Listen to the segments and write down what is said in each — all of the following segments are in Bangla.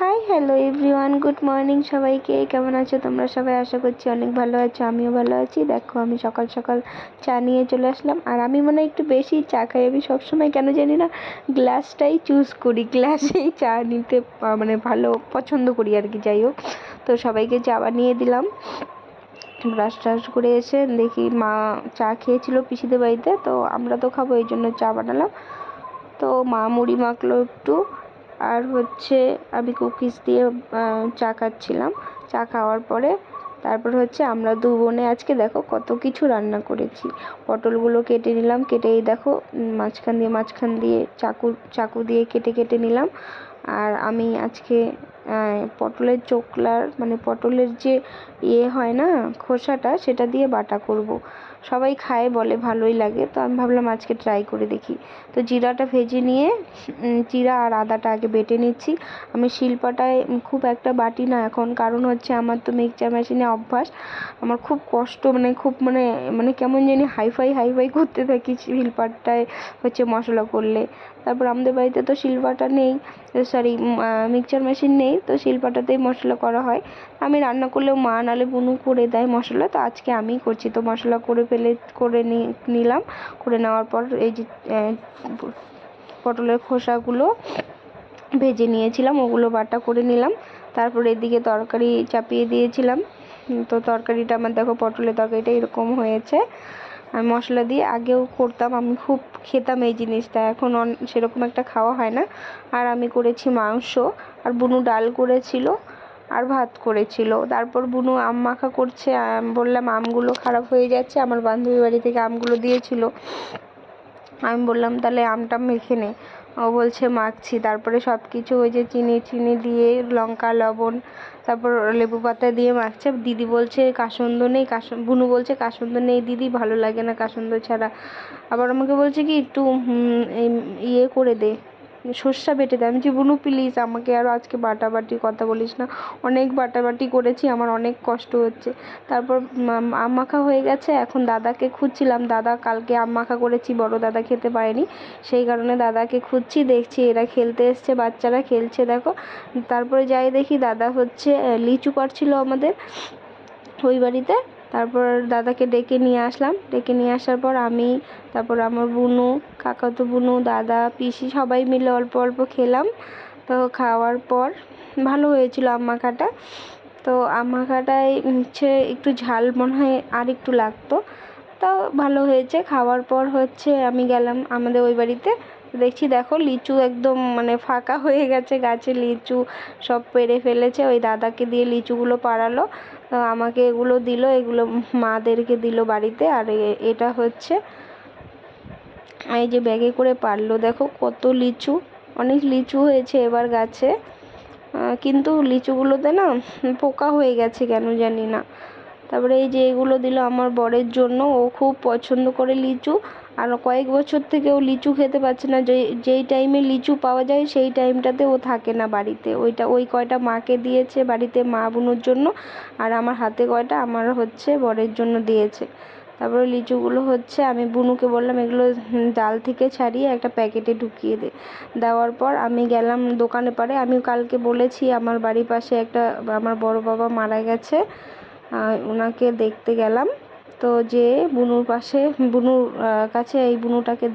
Hi hello everyone, good morning সবাইকে। কেমন আছো তোমরা সবাই? আশা করছি অনেক ভালো আছো, আমিও ভালো আছি। দেখো আমি সকাল সকাল চা নিয়ে চলে আসলাম। আর আমি মনে হয় একটু বেশি চা খাই। আমি সবসময় কেন জানি না গ্লাসটাই চুজ করি, গ্লাসেই চা নিতে মানে ভালো পছন্দ করি আর কি। যাই হোক, তো সবাইকে চা বানিয়ে দিলাম। ব্রাশ ট্রাশ করে এসে দেখি মা চা খেয়েছিল পিসিদের বাড়িতে, তো আমরা তো খাবো এই জন্য চা বানালাম। তো মা মুড়ি মাখলো একটু, আর হচ্ছে আমি কুকিজ দিয়ে চা খাচ্ছিলাম। চা খাওয়ার পরে তারপর হচ্ছে আমরা দু বোনে আজকে দেখো কত কিছু রান্না করেছি। পটলগুলো কেটে নিলাম, কেটেই দেখো মাঝখান দিয়ে চাকু দিয়ে কেটে কেটে নিলাম। আর আমি আজকে পটলের চোকলার মানে পটলের যে হয় না খোসাটা, সেটা দিয়ে বাটা করব। সবাই খায়, বলে ভালোই লাগে, তো আমি ভাবলাম আজকে ট্রাই করে দেখি। তো জিরাটা ভেজে নিয়ে জিরা আর আদাটা আগে বেটে নিচ্ছি। আমি শিলপাটায় খুব একটা বাটি না এখন, কারণ হচ্ছে আমার তো মিক্সচার মেশিনে অভ্যাস। আমার খুব কষ্ট, খুব মানে কেমন জানি হাইফাই করতে থাকি শিলপাটায় হচ্ছে মশলা করলে। তারপর আমাদের বাড়িতে তো শিলপাটা নেই, সরি মিক্সচার মেশিন নেই, তো শিলপাটাতেই মশলা করা হয়। আমি রান্না করলেও মা নালে বুনু করে দেয় মশলা, তো আজকে আমিই করছি। তো মশলা করে নিলাম। করে নেওয়ার পর এই যে পটলের খোসাগুলো ভেজে নিয়েছিলাম, ওগুলো বাটা করে নিলাম। তারপর এদিকে তরকারি চাপিয়ে দিয়েছিলাম। তো তরকারিটা আমার দেখো, পটলের তরকারিটা এরকম হয়েছে। আমি মশলা দিয়ে আগেও করতাম, আমি খুব খেতাম এই জিনিসটা, এখন সেরকম একটা খাওয়া হয় না। আর আমি করেছি মাংস, আর বুনু ডাল করেছিল আর ভাত করেছিল। তারপর বুনু আম মাখা করছে। বললাম আমগুলো খারাপ হয়ে যাচ্ছে, আমার বান্ধবী বাড়ি থেকে আমগুলো দিয়েছিল। আমি বললাম তাহলে আমটা মেখে নে। ও বলছে মাখছি। তারপরে সব কিছু ওই যে চিনি দিয়ে লঙ্কা লবণ তারপর লেবু পাতা দিয়ে মাখছে। দিদি বলছে কাসুন্দ নেই, বুনু বলছে কাসুন্দ নেই দিদি, ভালো লাগে না কাসুন্দ ছাড়া। আবার আমাকে বলছে কি একটু ইয়ে করে দে, সর্ষা বেটে দে। আমি যে বুনু প্লিজ আমাকে আরও আজকে বাটাবাটি কথা বলিস না, অনেক বাটাবাটি করেছি, আমার অনেক কষ্ট হচ্ছে। তারপর আম মাখা হয়ে গেছে। এখন দাদাকে খুঁজছিলাম, দাদা কালকে আম মাখা করেছি, বড় দাদা খেতে পারেনি, সেই কারণে দাদাকে খুঁজছি। দেখছি এরা খেলতে এসছে, বাচ্চারা খেলছে দেখো। তারপরে যাই দেখি দাদা হচ্ছে লিচু পাড়ছিল আমাদের ওই বাড়িতে। তারপর দাদাকে ডেকে নিয়ে আসলাম। ডেকে নিয়ে আসার পর আমি, তারপর আমার বুনু, কাকাতো বুনু, দাদা, পিসি সবাই মিলে অল্প অল্প খেলাম। তো খাওয়ার পর ভালো হয়েছিল আম মাখাটা। তো আম মাখাটায় হচ্ছে একটু ঝাল মনে হয় আর একটু লাগতো, তাও ভালো হয়েছে। খাওয়ার পর হচ্ছে আমি গেলাম আমাদের ওই বাড়িতে। দেখছি দেখো লিচু একদম ফাঁকা হয়ে গেছে, গাছে লিচু সব পেড়ে ফেলেছে। ওই দাদাকে দিয়ে লিচুগুলো পাড়ালো, তো আমাকে এগুলো দিল, এগুলো মাদেরকে দিল বাড়িতে। আর এটা হচ্ছে এই যে ব্যাগে করে পারলো। দেখো কত লিচু, অনেক লিচু হয়েছে এবার গাছে, কিন্তু লিচুগুলোতে না পোকা হয়ে গেছে কেন জানি না। তারপরে এই যে এগুলো দিল আমার বরের জন্য, ও খুব পছন্দ করে লিচু। আর কয়েক বছর থেকে ও লিচু খেতে পাচ্ছে না, যেই টাইমে লিচু পাওয়া যায় সেই টাইমটাতে ও থাকে না বাড়িতে। ওই কয়টা মাকে দিয়েছে বাড়িতে, মা বুনুর জন্য, আর আমার হাতে কয়টা আমার হচ্ছে বরের জন্য দিয়েছে। তারপরে লিচুগুলো হচ্ছে আমি বুনুকে বললাম এগুলো ডাল থেকে ছাড়িয়ে একটা প্যাকেটে ঢুকিয়ে দেওয়ার পর আমি গেলাম দোকানে পারে। আমি কালকে বলেছি আমার বাড়ির পাশে আমার বড় বাবা মারা গেছে, ওনাকে দেখতে গেলাম। তো যে বুনুর কাছে এই বুনুটাকে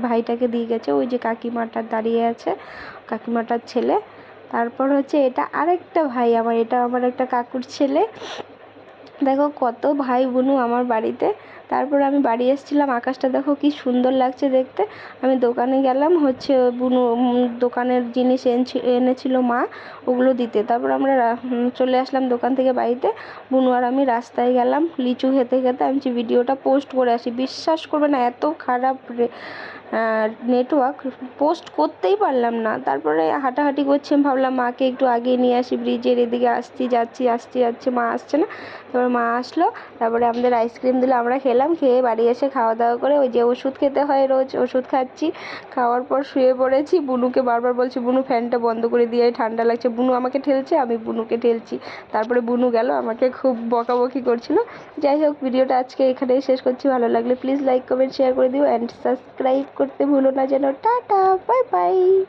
ভাইটাকে দিয়ে গেছে, ওই যে কাকিমাটা দাঁড়িয়ে আছে, কাকিমাটার ছেলে। তারপর হচ্ছে এটা আরেকটা ভাই আমার, এটা আমার একটা কাকুর ছেলে। দেখো কত ভাই বুনু আমার বাড়িতে। তারপর আমি বাড়ি এসেছিলাম, আকাশটা দেখো কি সুন্দর লাগছে দেখতে। আমি দোকানে গেলাম হচ্ছে বুনু দোকানের জিনিস এনেছিল মা, ওগুলো দিতে। তারপর আমরা চলে আসলাম দোকান থেকে বাড়িতে। বুনু আর আমি রাস্তায় গেলাম লিচু খেতে খেতে। আমি যে ভিডিওটা পোস্ট করে আসি, বিশ্বাস করবে না এত খারাপ নেটওয়ার্ক, পোস্ট করতেই পারলাম না। তারপরে হাঁটাহাঁটি করছি, ভাবলাম মাকে একটু আগিয়ে নিয়ে আসি, ব্রিজের এদিকে আসছি যাচ্ছি, মা আসছে না। তারপর মা আসলো, তারপরে আমাদের আইসক্রিম দিল, আমরা খেলাম। খেয়ে বাড়ি এসে খাওয়া দাওয়া করে ওই যে ওষুধ খেতে হয় রোজ, ওষুধ খাচ্ছি। খাওয়ার পর শুয়ে পড়েছি। বুনুকে বারবার বলছি বুনু ফ্যানটা বন্ধ করে দিয়ে ঠান্ডা লাগছে। বুনু আমাকে ঠেলছে, আমি বুনুকে ঠেলছি। তারপরে বুনু গেল, আমাকে খুব বকাবকি করছিল। যাই হোক, ভিডিওটা আজকে এখানেই শেষ করছি। ভালো লাগলে প্লিজ লাইক কমেন্ট শেয়ার করে দিও, অ্যান্ড সাবস্ক্রাইব করতে ভুলো না যেন। Tata, bye bye.